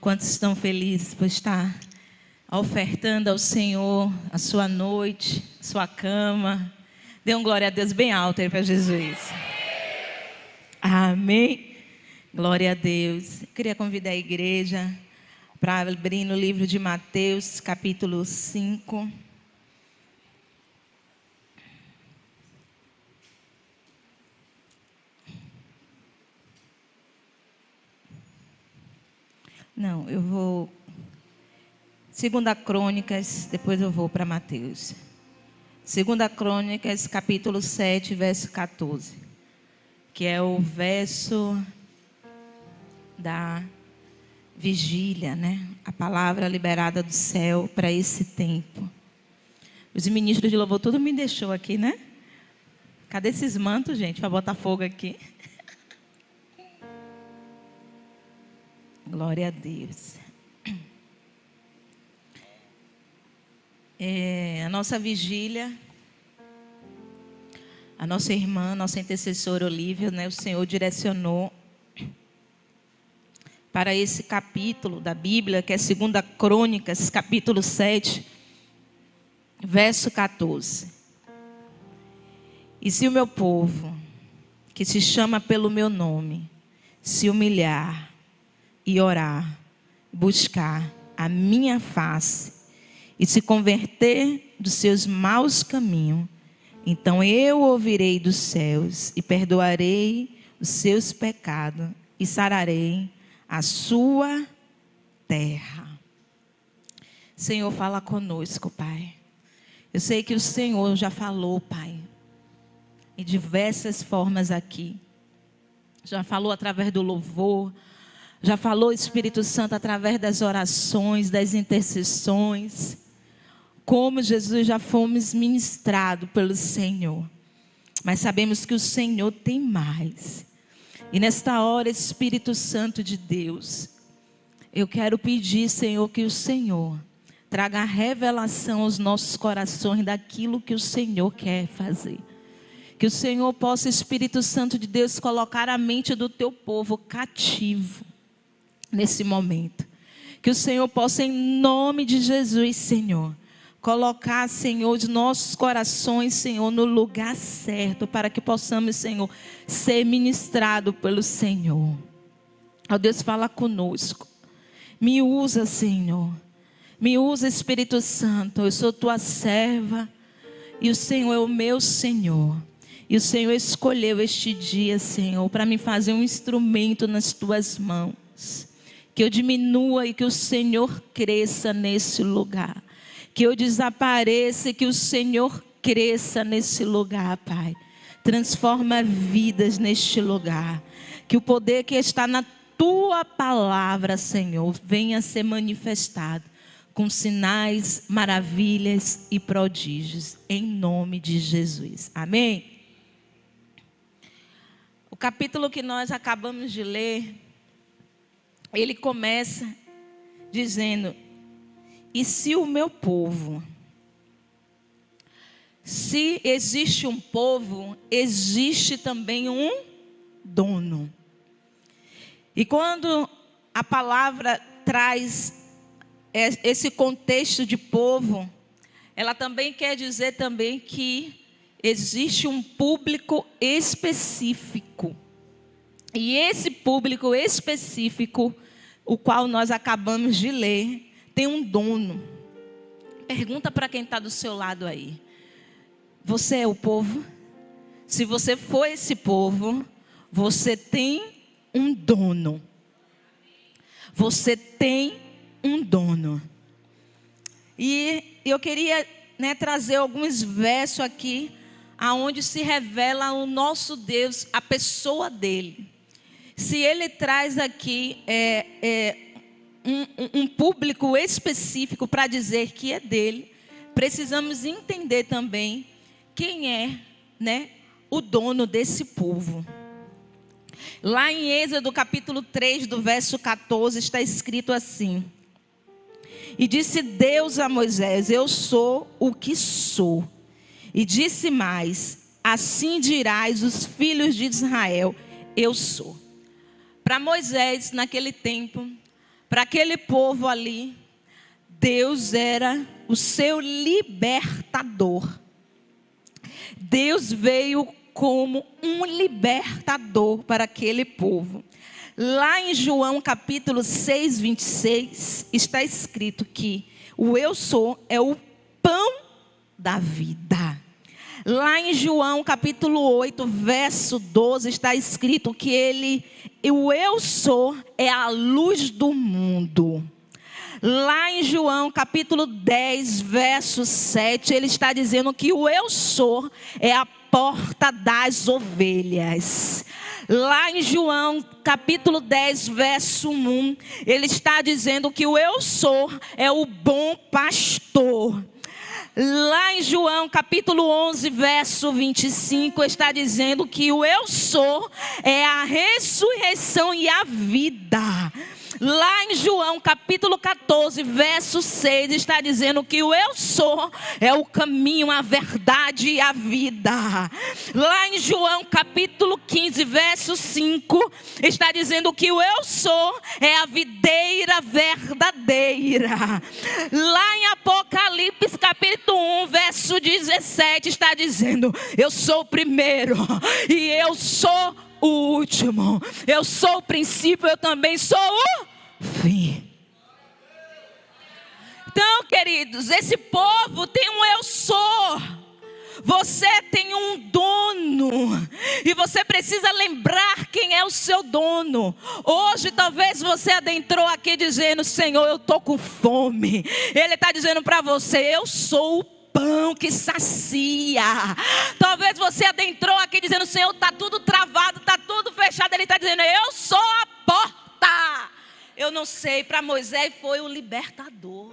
Quantos estão felizes por estar ofertando ao Senhor a sua noite, a sua cama? Dê um glória a Deus bem alto aí para Jesus. Amém. Glória a Deus. Eu queria convidar a igreja para abrir no livro de Mateus, capítulo 5. Não, eu vou... 2 Crônicas, depois eu vou para Mateus. 2 Crônicas, capítulo 7, verso 14. Que é o verso da vigília, né? A palavra liberada do céu para esse tempo. Os ministros de louvor, tudo me deixou aqui, né? Cadê esses mantos, gente, para botar fogo aqui? Glória a Deus. A nossa vigília, a nossa irmã, nossa intercessora Olívia, né, o Senhor direcionou para esse capítulo da Bíblia, que é 2 Crônicas, capítulo 7, verso 14. E se o meu povo, que se chama pelo meu nome, se humilhar e orar, buscar a minha face e se converter dos seus maus caminhos, então eu ouvirei dos céus e perdoarei os seus pecados e sararei a sua terra. Senhor, fala conosco, Pai. Eu sei que o Senhor já falou, Pai, em diversas formas aqui. Já falou através do louvor, já falou, Espírito Santo, através das orações, das intercessões. Como Jesus já fomos ministrados pelo Senhor. Mas sabemos que o Senhor tem mais. E nesta hora, Espírito Santo de Deus, eu quero pedir, Senhor, que o Senhor traga a revelação aos nossos corações daquilo que o Senhor quer fazer. Que o Senhor possa, Espírito Santo de Deus, colocar a mente do teu povo cativo nesse momento. Que o Senhor possa, em nome de Jesus, Senhor, colocar, Senhor, os nossos corações, Senhor, no lugar certo, para que possamos, Senhor, ser ministrados pelo Senhor. Ó Deus, fala conosco. Me usa, Senhor. Me usa, Espírito Santo. Eu sou tua serva e o Senhor é o meu Senhor. E o Senhor escolheu este dia, Senhor, para me fazer um instrumento nas tuas mãos. Que eu diminua e que o Senhor cresça nesse lugar. Que eu desapareça e que o Senhor cresça nesse lugar, Pai. Transforma vidas neste lugar. Que o poder que está na tua palavra, Senhor, venha a ser manifestado com sinais, maravilhas e prodígios. Em nome de Jesus. Amém? O capítulo que nós acabamos de ler, ele começa dizendo: e se o meu povo, se existe um povo, existe também um dono. E quando a palavra traz esse contexto de povo, ela também quer dizer também que existe um público específico. E esse público específico, o qual nós acabamos de ler, tem um dono. Pergunta para quem está do seu lado aí. Você é o povo? Se você for esse povo, você tem um dono. Você tem um dono. E eu queria, trazer alguns versos aqui, aonde se revela o nosso Deus, a pessoa dele. Se ele traz aqui um público específico para dizer que é dele, precisamos entender também quem é, o dono desse povo. Lá em Êxodo capítulo 3, do verso 14, está escrito assim: e disse Deus a Moisés: eu sou o que sou. E disse mais: assim dirás os filhos de Israel: eu sou. Para Moisés, naquele tempo, Para aquele povo ali, Deus era o seu libertador. Deus veio como um libertador para aquele povo. Lá em João capítulo 6, 26, está escrito que o eu sou é o pão da vida. Lá em João capítulo 8, verso 12, está escrito que o eu sou é a luz do mundo. Lá em João capítulo 10, verso 7, ele está dizendo que o eu sou é a porta das ovelhas. Lá em João capítulo 10, verso 1, ele está dizendo que o eu sou é o bom pastor. Lá em João capítulo 11, verso 25, está dizendo que o eu sou é a ressurreição e a vida. Lá em João capítulo 14, verso 6, está dizendo que o eu sou é o caminho, a verdade e a vida. Lá em João capítulo 15, verso 5, está dizendo que o eu sou é a videira verdadeira. Lá em Apocalipse capítulo 1, verso 17, está dizendo: eu sou o primeiro e eu sou o último. Eu sou o princípio, eu também sou o fim. Então, queridos, esse povo tem um eu sou. Você tem um dono e você precisa lembrar quem é o seu dono. Hoje talvez você adentrou aqui dizendo: Senhor, eu estou com fome. Ele está dizendo para você: eu sou o pão que sacia. Talvez você adentrou aqui dizendo: Senhor, está tudo travado, está tudo fechado. Ele está dizendo: eu sou a porta. Eu não sei, para Moisés foi o libertador.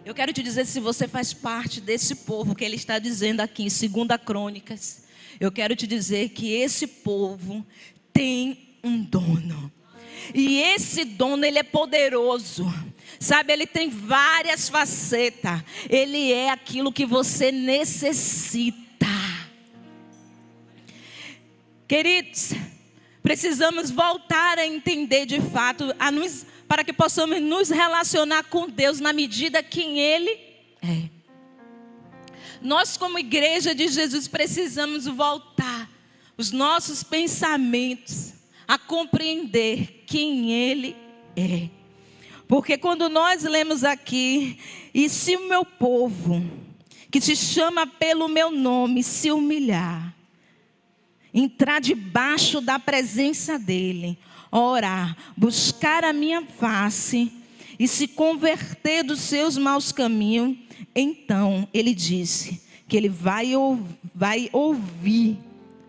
Eu quero te dizer, se você faz parte desse povo que ele está dizendo aqui em 2 Crônicas, eu quero te dizer que esse povo tem um dono. E esse dono, ele é poderoso. Sabe, ele tem várias facetas. Ele é aquilo que você necessita. Queridos, precisamos voltar a entender de fato, para que possamos nos relacionar com Deus na medida quem Ele é. Nós, como igreja de Jesus, precisamos voltar os nossos pensamentos a compreender quem Ele é. Porque quando nós lemos aqui: e se o meu povo, que se chama pelo meu nome, se humilhar, entrar debaixo da presença dEle, orar, buscar a minha face e se converter dos seus maus caminhos, então Ele disse que Ele vai ouvir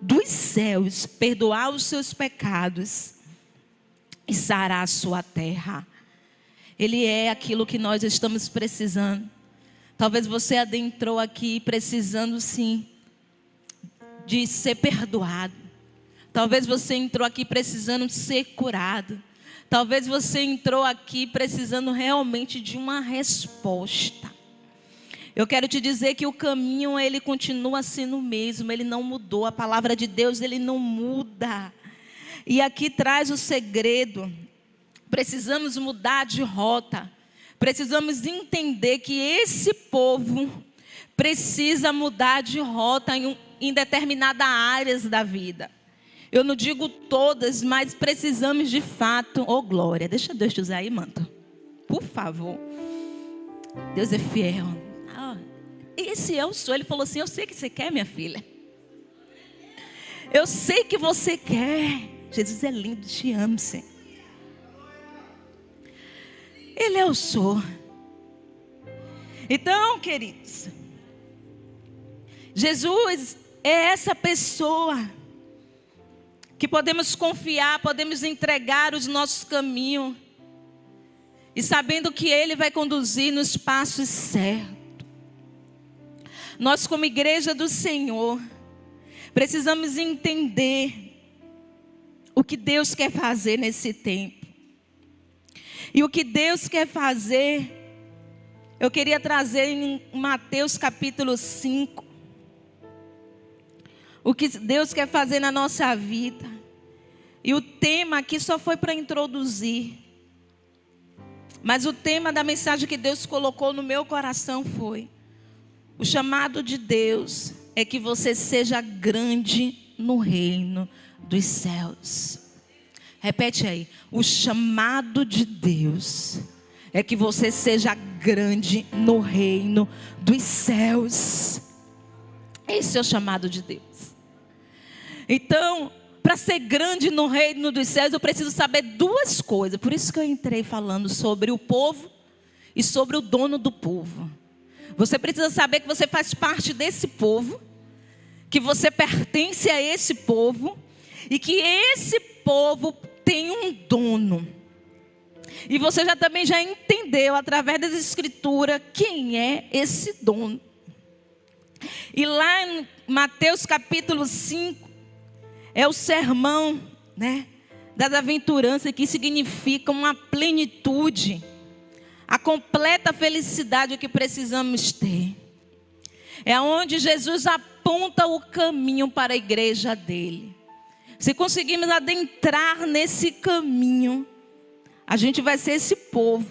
dos céus, perdoar os seus pecados e sarar a sua terra. Ele é aquilo que nós estamos precisando. Talvez você adentrou aqui precisando sim de ser perdoado. Talvez você entrou aqui precisando ser curado. Talvez você entrou aqui precisando realmente de uma resposta. Eu quero te dizer que o caminho, ele continua sendo o mesmo. Ele não mudou. A palavra de Deus, ele não muda. E aqui traz o segredo. Precisamos mudar de rota. Precisamos entender que esse povo precisa mudar de rota em determinadas áreas da vida. Eu não digo todas, mas precisamos de fato. Oh glória, deixa Deus te usar aí, manto. Por favor. Deus é fiel. Esse eu sou. Ele falou assim: eu sei que você quer, minha filha. Eu sei que você quer. Jesus é lindo, te amo, Senhor. Ele é o sou. Então, queridos, Jesus é essa pessoa que podemos confiar, podemos entregar os nossos caminhos, e sabendo que Ele vai conduzir nos passos certos. Nós, como igreja do Senhor, precisamos entender o que Deus quer fazer nesse tempo. E o que Deus quer fazer, eu queria trazer em Mateus capítulo 5. O que Deus quer fazer na nossa vida. E o tema aqui só foi para introduzir. Mas o tema da mensagem que Deus colocou no meu coração foi: o chamado de Deus é que você seja grande no reino dos céus. Repete aí. O chamado de Deus é que você seja grande no reino dos céus. Esse é o chamado de Deus. Então, para ser grande no reino dos céus, eu preciso saber duas coisas. Por isso que eu entrei falando sobre o povo e sobre o dono do povo. Você precisa saber que você faz parte desse povo, que você pertence a esse povo e que esse povo tem um dono. E você também já entendeu através das escrituras quem é esse dono. E lá em Mateus capítulo 5, é o sermão, das aventuranças, que significa uma plenitude, a completa felicidade que precisamos ter. É onde Jesus aponta o caminho para a igreja dele. Se conseguirmos adentrar nesse caminho, a gente vai ser esse povo.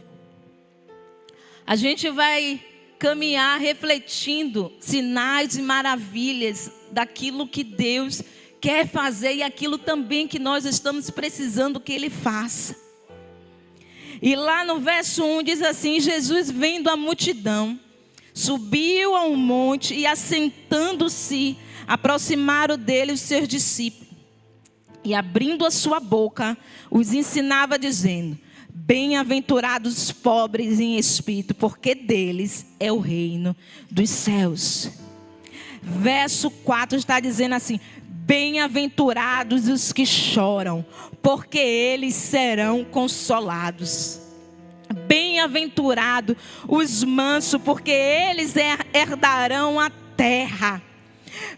A gente vai caminhar refletindo sinais e maravilhas daquilo que Deus quer fazer e aquilo também que nós estamos precisando que Ele faça. E lá no verso 1 diz assim: Jesus, vendo a multidão, subiu a um monte e, assentando-se, aproximaram dele os seus discípulos. E abrindo a sua boca, os ensinava dizendo: bem-aventurados os pobres em espírito, porque deles é o reino dos céus. Verso 4 está dizendo assim: bem-aventurados os que choram, porque eles serão consolados. Bem-aventurados os mansos, porque eles herdarão a terra.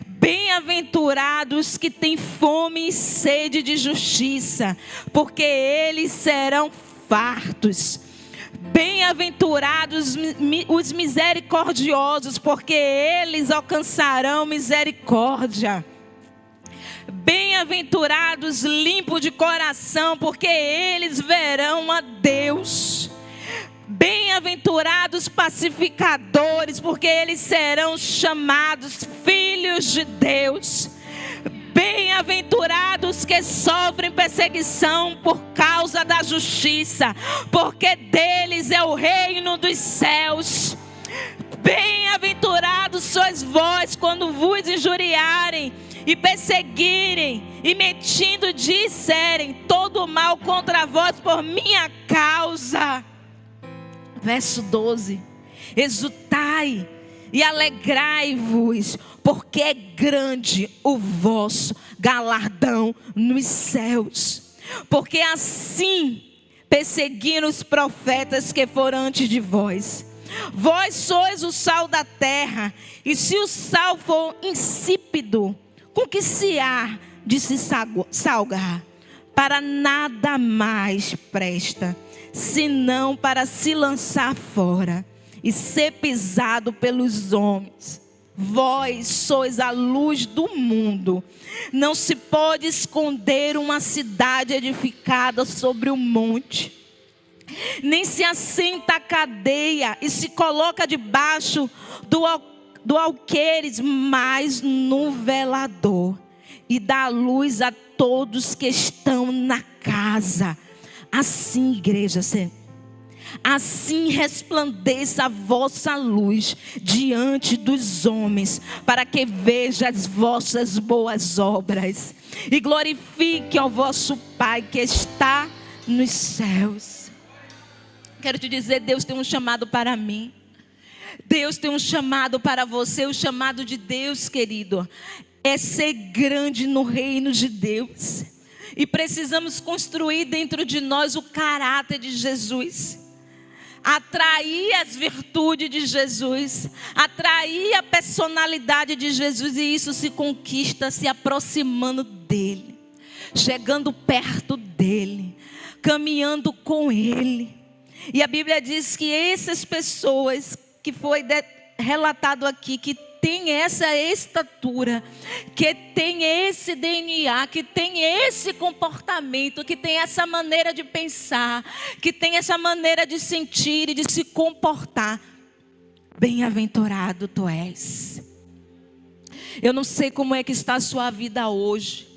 Bem-aventurados que têm fome e sede de justiça, porque eles serão fartos. Bem-aventurados os misericordiosos, porque eles alcançarão misericórdia. Bem-aventurados limpos de coração, porque eles verão a Deus. Bem-aventurados pacificadores, porque eles serão chamados filhos de Deus. Bem-aventurados que sofrem perseguição por causa da justiça, porque deles é o reino dos céus. Bem-aventurados sois vós quando vos injuriarem e perseguirem e mentindo disserem todo o mal contra vós por minha causa. Verso 12: exultai e alegrai-vos, porque é grande o vosso galardão nos céus. Porque assim perseguiram os profetas que foram antes de vós. Vós sois o sal da terra, e se o sal for insípido, com que se há de se salgar? Para nada mais presta, senão para se lançar fora e ser pisado pelos homens. Vós sois a luz do mundo. Não se pode esconder uma cidade edificada sobre o monte, nem se assenta a cadeia e se coloca debaixo do alqueires, mas no velador, e dá luz a todos que estão na casa. Assim, igreja, assim resplandeça a vossa luz diante dos homens, para que vejam as vossas boas obras e glorifique ao vosso Pai que está nos céus. Quero te dizer, Deus tem um chamado para mim. Deus tem um chamado para você. O chamado de Deus, querido, é ser grande no reino de Deus. E precisamos construir dentro de nós o caráter de Jesus. Atrair as virtudes de Jesus. Atrair a personalidade de Jesus. E isso se conquista se aproximando dEle. Chegando perto dEle. Caminhando com Ele. E a Bíblia diz que essas pessoas que foi relatado aqui, que tem essa estatura, que tem esse DNA, que tem esse comportamento, que tem essa maneira de pensar, que tem essa maneira de sentir e de se comportar, bem-aventurado tu és. Eu não sei como é que está a sua vida hoje.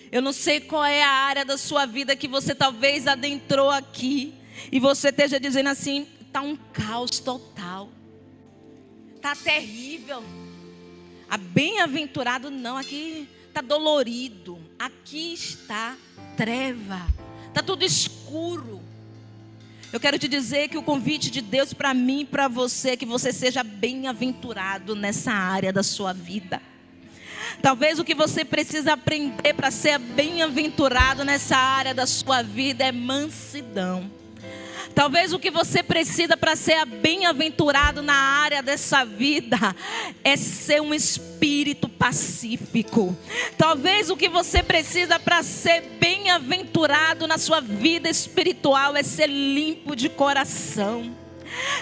Eu não sei qual é a área da sua vida que você talvez adentrou aqui e você esteja dizendo assim: está um caos total, está terrível. A bem-aventurado não, aqui está dolorido, aqui está treva, está tudo escuro. Eu quero te dizer que o convite de Deus para mim e para você é que você seja bem-aventurado nessa área da sua vida. Talvez o que você precisa aprender para ser bem-aventurado nessa área da sua vida é mansidão. Talvez o que você precisa para ser bem-aventurado na área dessa vida é ser um espírito pacífico. Talvez o que você precisa para ser bem-aventurado na sua vida espiritual é ser limpo de coração.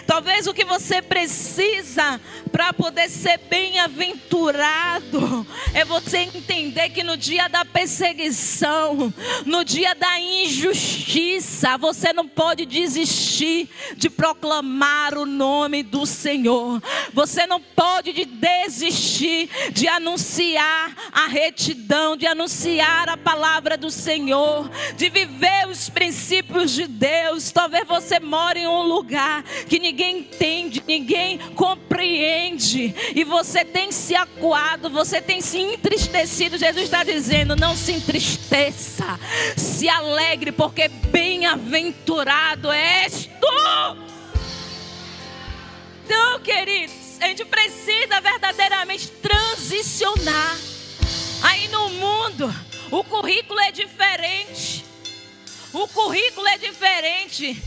Talvez o que você precisa para poder ser bem-aventurado é você entender que no dia da perseguição, no dia da injustiça, você não pode desistir de proclamar o nome do Senhor. Você não pode desistir de anunciar a retidão, de anunciar a palavra do Senhor, de viver os princípios de Deus. Talvez você more em um lugar que ninguém entende, ninguém compreende, e você tem se acuado, você tem se entristecido. Jesus está dizendo: não se entristeça, se alegre, porque bem-aventurado és tu. Então, queridos, a gente precisa verdadeiramente transicionar. Aí no mundo, o currículo é diferente. O currículo é diferente.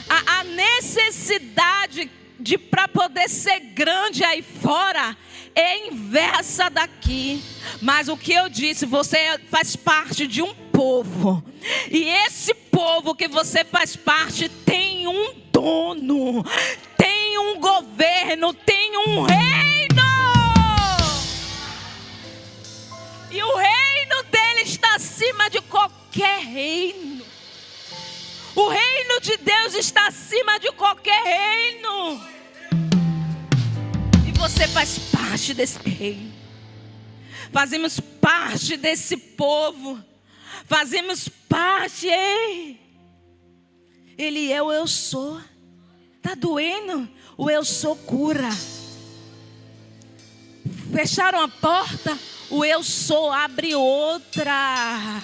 A necessidade de para poder ser grande aí fora é inversa daqui. Mas o que eu disse, você faz parte de um povo, e esse povo que você faz parte tem um dono, tem um governo, tem um reino, e o reino dele está acima de qualquer reino. O reino de Deus está acima de qualquer reino. E você faz parte desse reino. Fazemos parte desse povo. Fazemos parte. Ei, Ele é o eu sou. Está doendo? O eu sou cura. Fecharam a porta? O eu sou abre outra.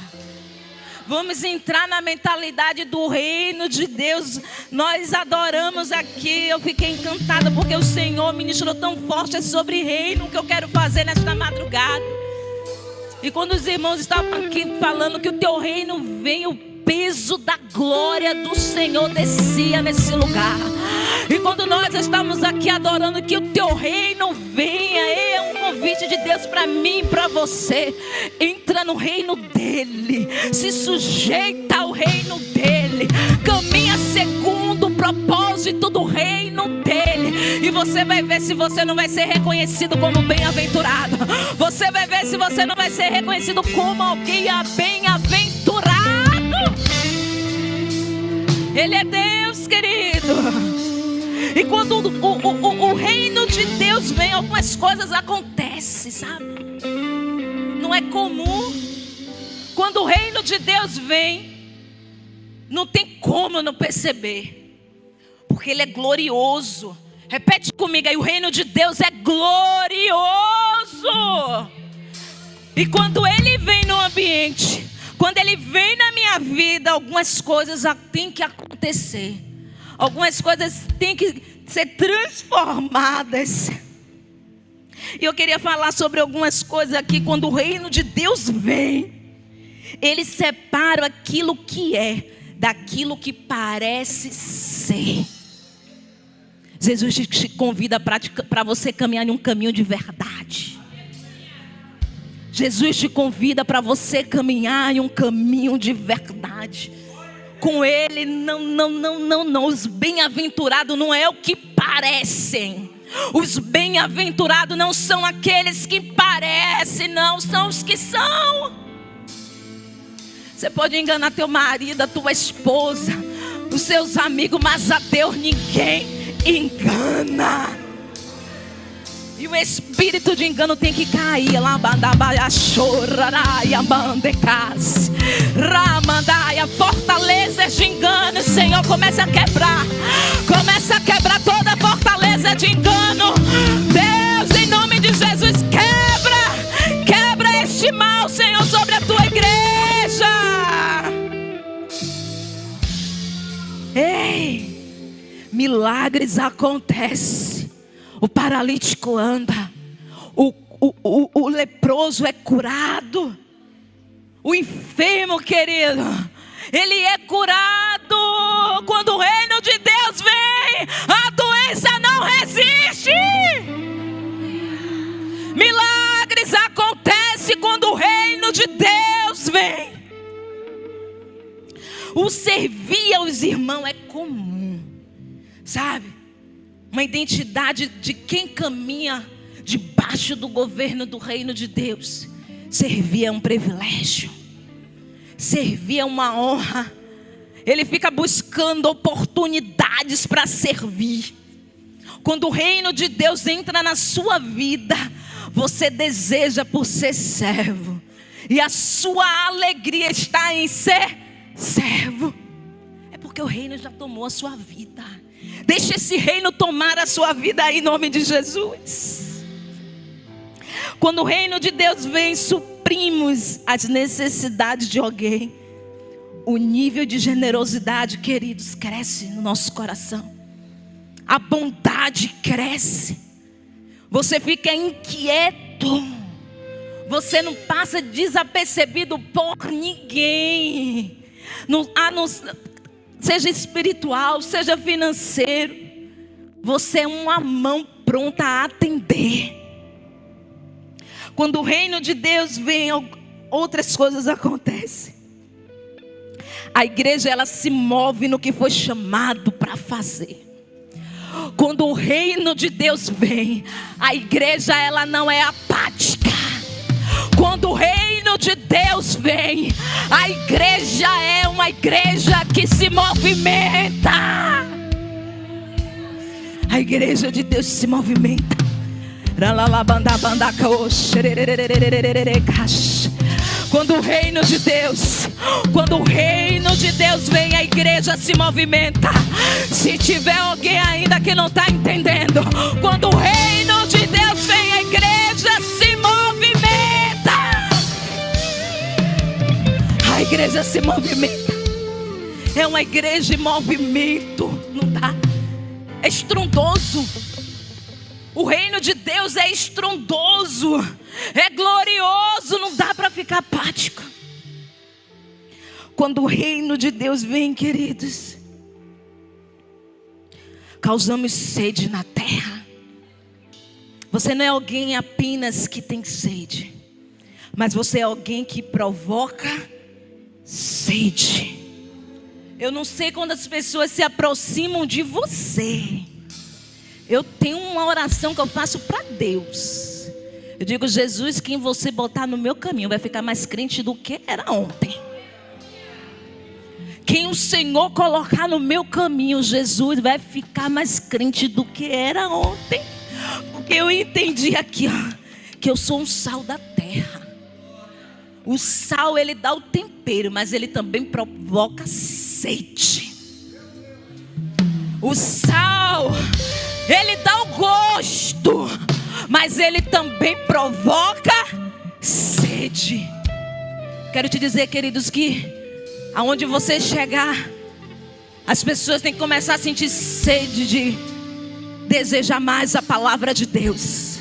Vamos entrar na mentalidade do reino de Deus. Nós adoramos aqui. Eu fiquei encantada porque o Senhor ministrou tão forte sobre reino, que eu quero fazer nesta madrugada. E quando os irmãos estavam aqui falando que o teu reino vem, o peso da glória do Senhor descia nesse lugar. E quando nós estamos aqui adorando que o teu reino venha, é um convite de Deus para mim e para você. Entra no reino dele, se sujeita ao reino dele, caminha segundo o propósito do reino dele, e você vai ver se você não vai ser reconhecido como bem-aventurado. Você vai ver se você não vai ser reconhecido como alguém bem-aventurado. Ele é Deus, querido. E quando o reino de Deus vem, algumas coisas acontecem, sabe? Não é comum. Quando o reino de Deus vem, não tem como não perceber, porque Ele é glorioso. Repete comigo aí: o reino de Deus é glorioso. E quando Ele vem no ambiente, quando Ele vem na minha vida, algumas coisas têm que acontecer. Algumas coisas têm que ser transformadas. E eu queria falar sobre algumas coisas aqui. Quando o reino de Deus vem, Ele separa aquilo que é daquilo que parece ser. Jesus te convida para você caminhar em um caminho de verdade. Jesus te convida para você caminhar em um caminho de verdade. Com Ele, não. Os bem-aventurados não é o que parecem. Os bem-aventurados não são aqueles que parecem, não, são os que são. Você pode enganar teu marido, a tua esposa, os seus amigos, mas a Deus ninguém engana. E o espírito de engano tem que cair. Fortalezas de engano, Senhor, começa a quebrar. Começa a quebrar toda fortaleza de engano. Deus, em nome de Jesus, quebra este mal, Senhor, sobre a tua igreja. Ei, milagres acontecem. O paralítico anda, o leproso é curado, o enfermo, querido, ele é curado. Quando o reino de Deus vem, a doença não resiste. Milagres acontecem quando o reino de Deus vem. O servir aos irmãos é comum, sabe? Uma identidade de quem caminha debaixo do governo do reino de Deus. Servir é um privilégio. Servir é uma honra. Ele fica buscando oportunidades para servir. Quando o reino de Deus entra na sua vida, você deseja por ser servo. E a sua alegria está em ser servo. É porque o reino já tomou a sua vida. Deixa esse reino tomar a sua vida aí, em nome de Jesus. Quando o reino de Deus vem, suprimos as necessidades de alguém. O nível de generosidade, queridos, cresce no nosso coração. A bondade cresce. Você fica inquieto. Você não passa desapercebido por ninguém. Seja espiritual, seja financeiro. Você é uma mão pronta a atender. Quando o reino de Deus vem, outras coisas acontecem. A igreja, ela se move no que foi chamado para fazer. Quando o reino de Deus vem, a igreja, ela não é apática. Quando o reino de Deus vem, a igreja é uma igreja que se movimenta. A igreja de Deus se movimenta. Quando o reino de Deus vem, a igreja se movimenta. Se tiver alguém ainda que não está entendendo, quando o reino de Deus vem, a igreja se movimenta. A igreja se movimenta. É uma igreja em movimento. Não dá. É estrondoso. O reino de Deus é estrondoso. É glorioso. Não dá para ficar apático. Quando o reino de Deus vem, queridos, causamos sede na terra. Você não é alguém apenas que tem sede, mas você é alguém que provoca sede. Eu não sei quando as pessoas se aproximam de você. Eu tenho uma oração que eu faço para Deus. Eu digo: Jesus, quem você botar no meu caminho vai ficar mais crente do que era ontem. Quem o Senhor colocar no meu caminho, Jesus, vai ficar mais crente do que era ontem. Porque eu entendi aqui, que eu sou um sal da terra. O sal, ele dá o tempero, mas ele também provoca sede. O sal, ele dá o gosto, mas ele também provoca sede. Quero te dizer, queridos, que aonde você chegar, as pessoas têm que começar a sentir sede de desejar mais a palavra de Deus.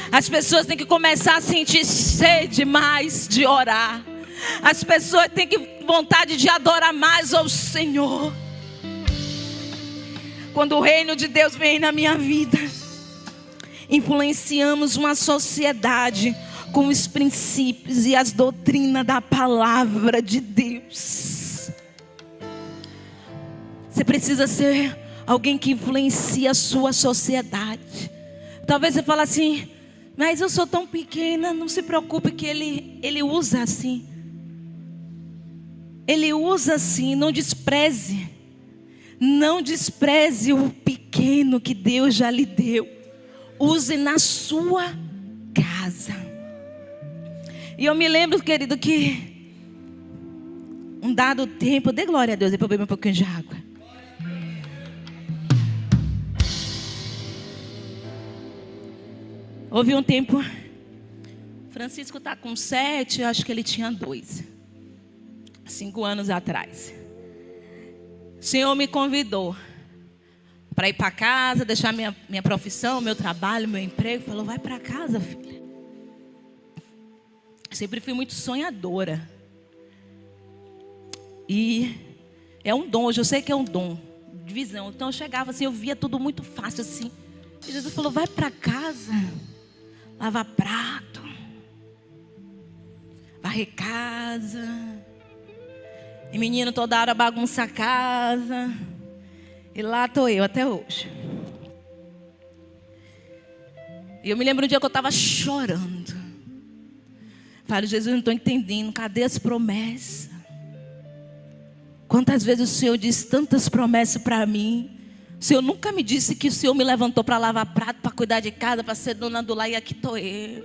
As pessoas têm que começar a sentir sede mais de orar. As pessoas têm que vontade de adorar mais ao Senhor. Quando o reino de Deus vem na minha vida, influenciamos uma sociedade com os princípios e as doutrinas da palavra de Deus. Você precisa ser alguém que influencia a sua sociedade. Talvez você fale assim: mas eu sou tão pequena. Não se preocupe, que ele usa assim. Ele usa assim. Não despreze. Não despreze o pequeno que Deus já lhe deu. Use na sua casa. E eu me lembro, querido, que um dado tempo, dê glória a Deus, depois eu beber um pouquinho de água. Houve um tempo, Francisco está com 7, eu acho que ele tinha 2. 5 anos atrás. O Senhor me convidou para ir para casa, deixar minha profissão, meu trabalho, meu emprego. Falou: vai para casa, filha. Sempre fui muito sonhadora. E é um dom, hoje eu sei que é um dom de visão. Então eu chegava assim, eu via tudo muito fácil assim. E Jesus falou: vai para casa, lava prato, varrer casa. E menino toda hora bagunça a casa. E lá estou eu até hoje. E eu me lembro um dia que eu estava chorando. Falei: Jesus, não estou entendendo, cadê as promessas? Quantas vezes o Senhor disse tantas promessas para mim? O Senhor nunca me disse que o Senhor me levantou para lavar prato, para cuidar de casa, para ser dona do lar, e aqui estou eu.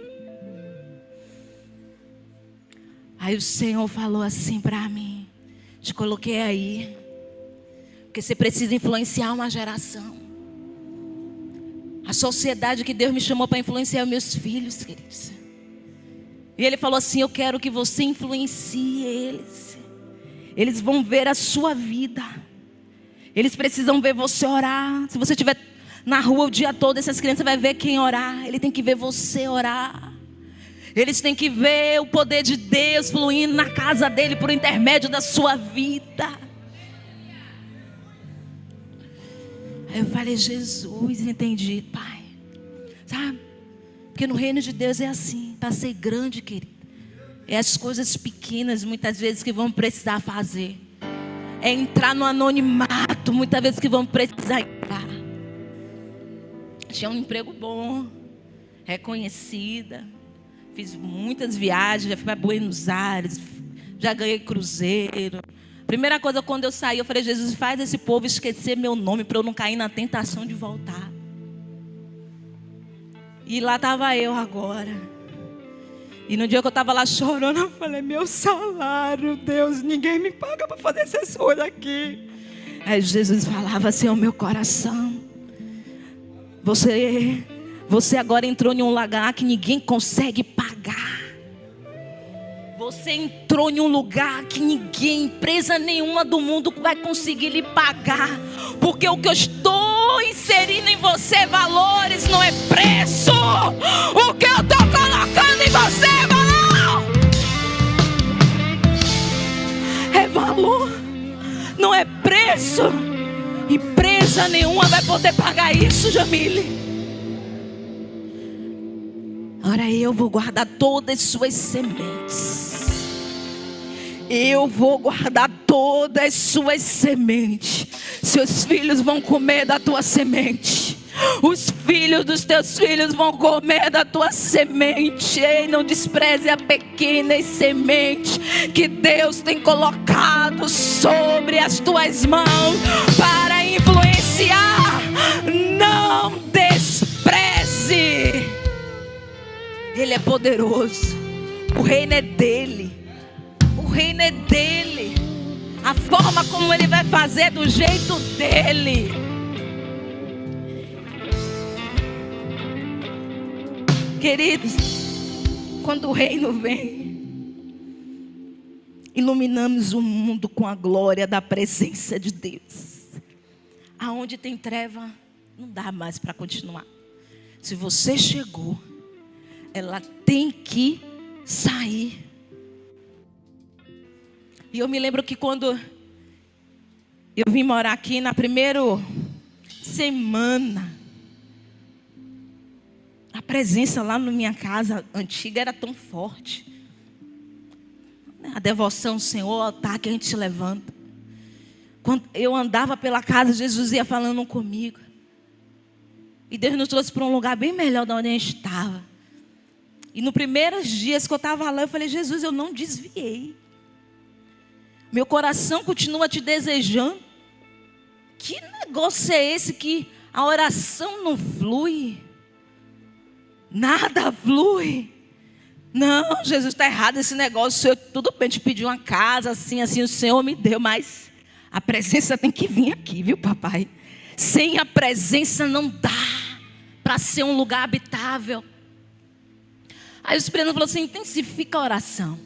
Aí o Senhor falou assim para mim: te coloquei aí, porque você precisa influenciar uma geração. A sociedade que Deus me chamou para influenciar os meus filhos, queridos. E Ele falou assim: eu quero que você influencie eles. Eles vão ver a sua vida. Eles precisam ver você orar. Se você estiver na rua o dia todo, essas crianças vão ver quem orar. Ele tem que ver você orar. Eles têm que ver o poder de Deus fluindo na casa dele por intermédio da sua vida. Aí eu falei: Jesus, entendi, Pai. Sabe? Porque no reino de Deus é assim. Para ser grande, querido, é as coisas pequenas muitas vezes que vão precisar fazer. É entrar no anonimato muitas vezes que vão precisar entrar. Tinha um emprego bom, reconhecida. Fiz muitas viagens, já fui para Buenos Aires, já ganhei cruzeiro. Primeira coisa, quando eu saí, eu falei: Jesus, faz esse povo esquecer meu nome para eu não cair na tentação de voltar. E lá estava eu agora. E no dia que eu estava lá chorando, eu falei: meu salário, Deus, ninguém me paga para fazer essas coisas aqui. Aí Jesus falava assim ao meu coração: você agora entrou em um lugar que ninguém consegue pagar. Você entrou em um lugar que ninguém, empresa nenhuma do mundo vai conseguir lhe pagar. Porque o que eu estou inserindo em você, valores, não é preço. O que eu estou colocando em você é valor. É valor, não é preço. Empresa nenhuma vai poder pagar isso, Jamile. Ora, eu vou guardar todas as suas sementes. Eu vou guardar todas as suas sementes. Seus filhos vão comer da tua semente. Os filhos dos teus filhos vão comer da tua semente. Ei, não despreze a pequena semente que Deus tem colocado sobre as tuas mãos para influenciar. Não despreze. Ele é poderoso. O reino é dele. O reino é dele. A forma como ele vai fazer é do jeito dele. Queridos, quando o reino vem, iluminamos o mundo com a glória da presença de Deus. Aonde tem treva, não dá mais para continuar. Se você chegou, ela tem que sair. E eu me lembro que quando eu vim morar aqui, na primeira semana, a presença lá na minha casa antiga era tão forte. A devoção ao Senhor, o altar que a gente levanta. Quando eu andava pela casa, Jesus ia falando comigo. E Deus nos trouxe para um lugar bem melhor de onde a gente estava. E nos primeiros dias que eu estava lá, eu falei: Jesus, eu não desviei. Meu coração continua te desejando. Que negócio é esse que a oração não flui? Nada flui. Não, Jesus, está errado esse negócio. O Senhor, tudo bem, te pediu uma casa, assim, assim, o Senhor me deu, mas a presença tem que vir aqui, viu, papai? Sem a presença não dá para ser um lugar habitável. Aí o Espírito falou assim: intensifica a oração.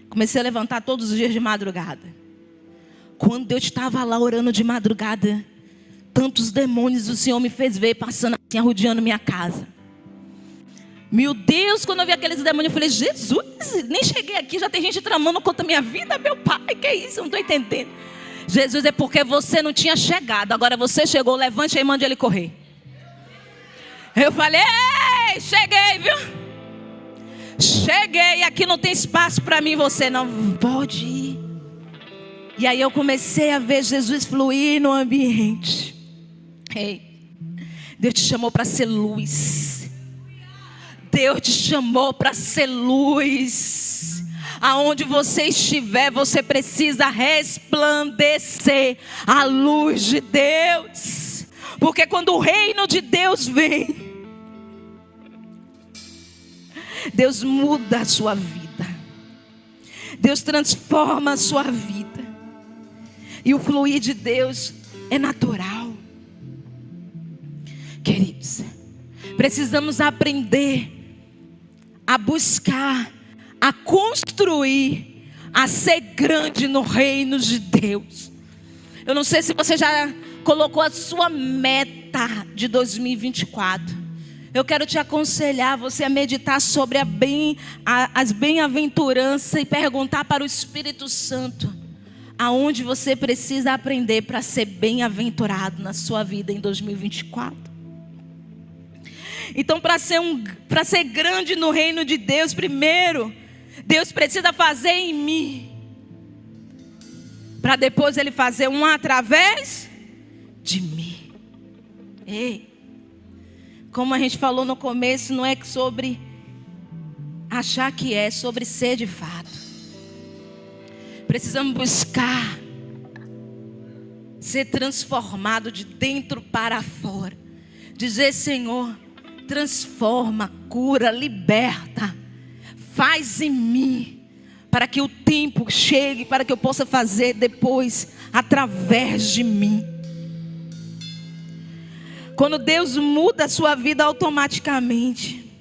Comecei a levantar todos os dias de madrugada. Quando eu estava lá orando de madrugada, tantos demônios o Senhor me fez ver passando assim, arrodeando minha casa. Meu Deus, quando eu vi aqueles demônios, eu falei: Jesus, nem cheguei aqui, já tem gente tramando contra a minha vida, meu pai, que é isso? Eu não estou entendendo. Jesus, é porque você não tinha chegado, agora você chegou, levante aí e mande ele correr. Eu falei: ei, cheguei, viu? Cheguei, aqui não tem espaço para mim, você não pode ir. E aí eu comecei a ver Jesus fluir no ambiente. Ei, Deus te chamou para ser luz. Deus te chamou para ser luz. Aonde você estiver, você precisa resplandecer a luz de Deus. Porque quando o reino de Deus vem, Deus muda a sua vida. Deus transforma a sua vida. E o fluir de Deus é natural. Queridos, precisamos aprender a buscar, a construir, a ser grande no reino de Deus. Eu não sei se você já colocou a sua meta de 2024. Eu quero te aconselhar você a meditar sobre as bem-aventuranças e perguntar para o Espírito Santo aonde você precisa aprender para ser bem-aventurado na sua vida em 2024. Então, para ser grande no reino de Deus, primeiro, Deus precisa fazer em mim, para depois Ele fazer um através de mim. Ei, como a gente falou no começo, não é sobre achar que é sobre ser de fato. Precisamos buscar ser transformado de dentro para fora. Dizer: Senhor, transforma, cura, liberta. Faz em mim, para que o tempo chegue, para que eu possa fazer depois através de mim. Quando Deus muda a sua vida automaticamente,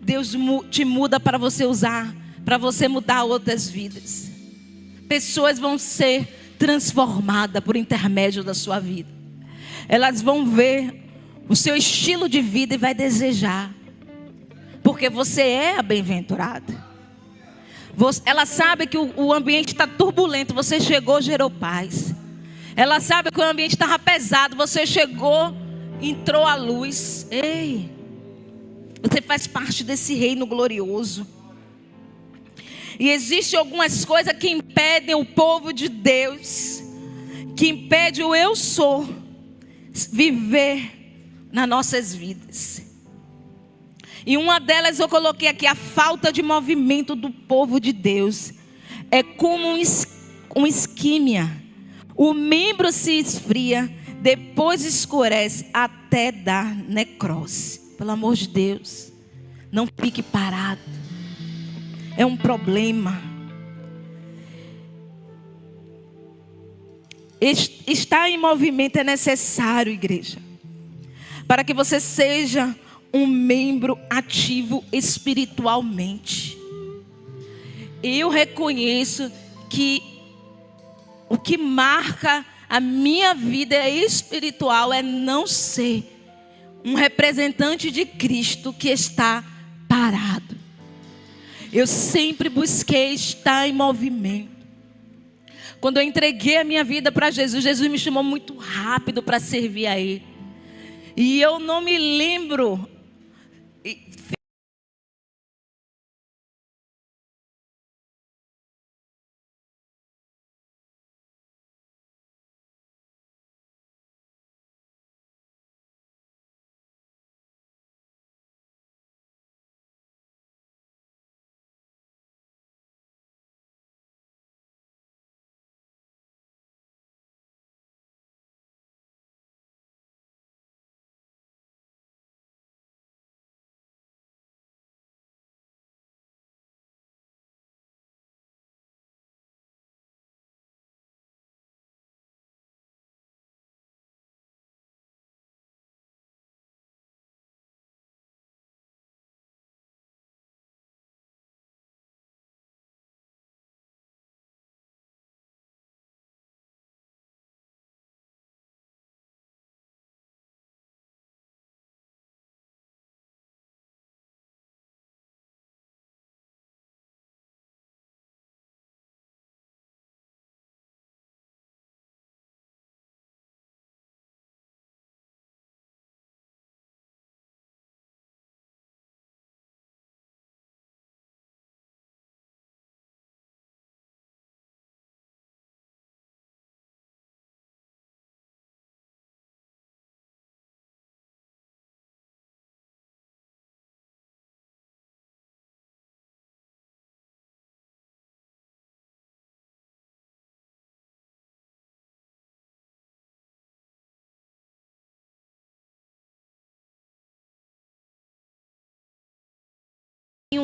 Deus te muda para você usar, para você mudar outras vidas. Pessoas vão ser transformadas por intermédio da sua vida. Elas vão ver o seu estilo de vida e vai desejar. Porque você é a bem-aventurada. Ela sabe que o ambiente está turbulento, você chegou, gerou paz. Ela sabe que o ambiente estava pesado, você chegou, entrou a luz. Ei, você faz parte desse reino glorioso. E existem algumas coisas que impedem o povo de Deus, que impedem o eu sou viver nas nossas vidas. E uma delas eu coloquei aqui: a falta de movimento do povo de Deus. É como um isquímia. O membro se esfria, depois escurece até dar necrose. Pelo amor de Deus, não fique parado. É um problema. Estar em movimento é necessário, igreja, para que você seja um membro ativo espiritualmente. Eu reconheço que o que marca a minha vida espiritual é não ser um representante de Cristo que está parado. Eu sempre busquei estar em movimento. Quando eu entreguei a minha vida para Jesus, Jesus me chamou muito rápido para servir a Ele. E eu não me lembro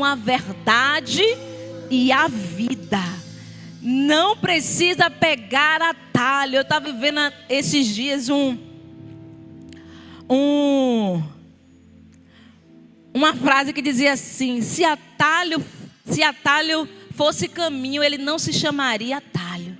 a verdade e a vida. Não precisa pegar atalho. Eu estava vivendo esses dias uma frase que dizia assim: se atalho fosse caminho, ele não se chamaria atalho.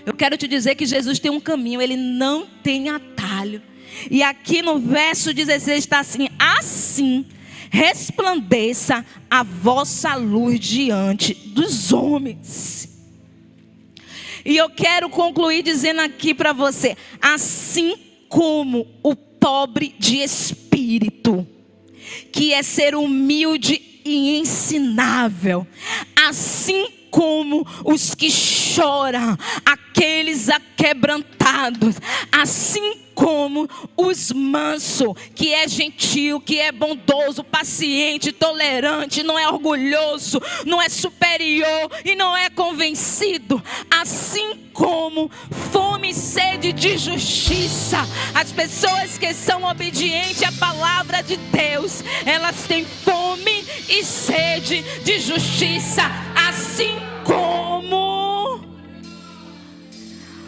Eu quero te dizer que Jesus tem um caminho, ele não tem atalho. E aqui no verso 16 está assim: assim resplandeça a vossa luz diante dos homens. E eu quero concluir dizendo aqui para você: assim como o pobre de espírito, que é ser humilde e ensinável, assim como os que choram, aqueles aquebrantados, assim como os mansos, que é gentil, que é bondoso, paciente, tolerante, não é orgulhoso, não é superior e não é convencido, assim como fome e sede de justiça. As pessoas que são obedientes à palavra de Deus, elas têm fome e sede de justiça, assim como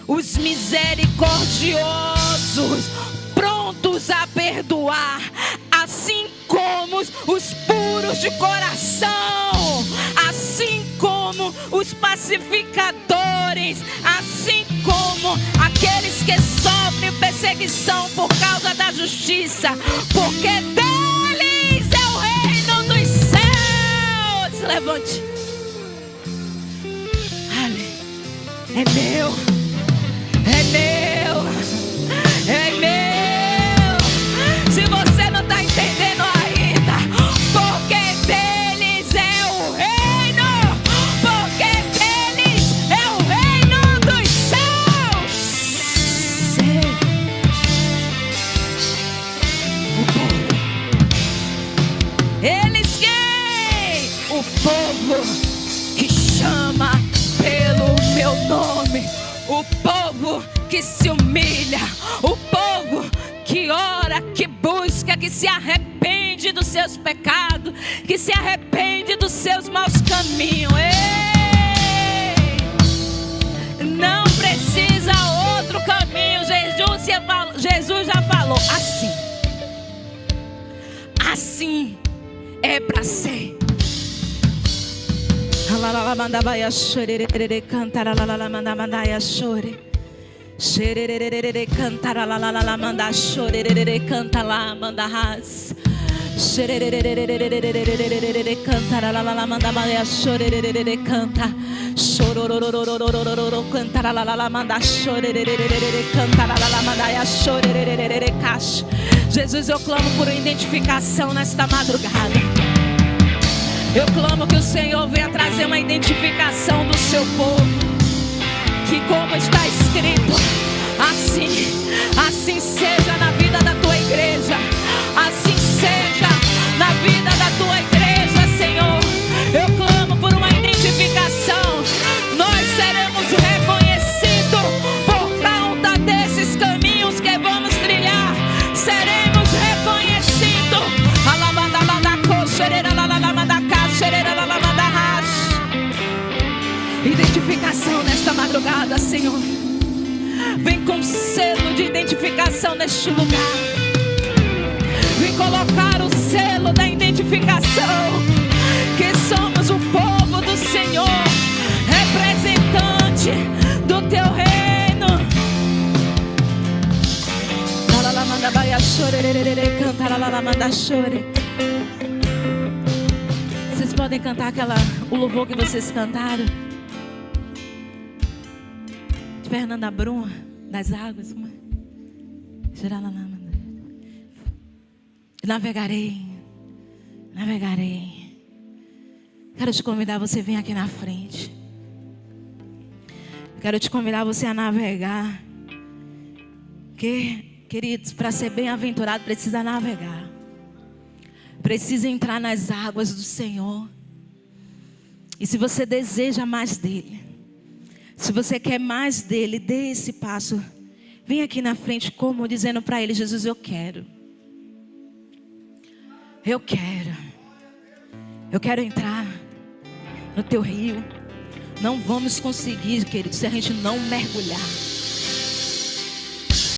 os misericordiosos, prontos a perdoar, assim como os puros de coração, assim como os pacificadores, assim como aqueles que sofrem perseguição por causa da justiça, porque deles é o reino dos céus. Levante. É meu. É meu, é meu. Se você não está entendendo ainda, porque deles é o reino, porque deles é o reino dos céus. Eles quem? O povo que chama pelo meu nome. O povo que se humilha, o povo que ora, que busca, que se arrepende dos seus pecados, que se arrepende dos seus maus caminhos. Ei! Não precisa outro caminho. Jesus já falou assim. Assim é para ser. Jesus, eu clamo por identificação nesta madrugada. Eu clamo que o Senhor venha trazer uma identificação do seu povo, que como está escrito, assim seja na vida da tua igreja, assim seja na vida da tua igreja, Senhor. Eu clamo por uma identificação. Nós seremos reconhecidos por conta desses caminhos que vamos trilhar. Seremos reconhecidos. Identificação nesta madrugada, Senhor. Vem com selo de identificação neste lugar. Vem colocar o selo da identificação, que somos o povo do Senhor, representante do teu reino. Vocês podem cantar o louvor que vocês cantaram de Fernanda Brum, das águas. Navegarei. Quero te convidar, você vem aqui na frente. Quero te convidar você a navegar. Porque, queridos, para ser bem-aventurado precisa navegar. Precisa entrar nas águas do Senhor. E se você deseja mais dele, se você quer mais dele, dê esse passo. Vem aqui na frente como dizendo para ele: Jesus, eu quero. Eu quero entrar no teu rio. Não vamos conseguir, querido, se a gente não mergulhar.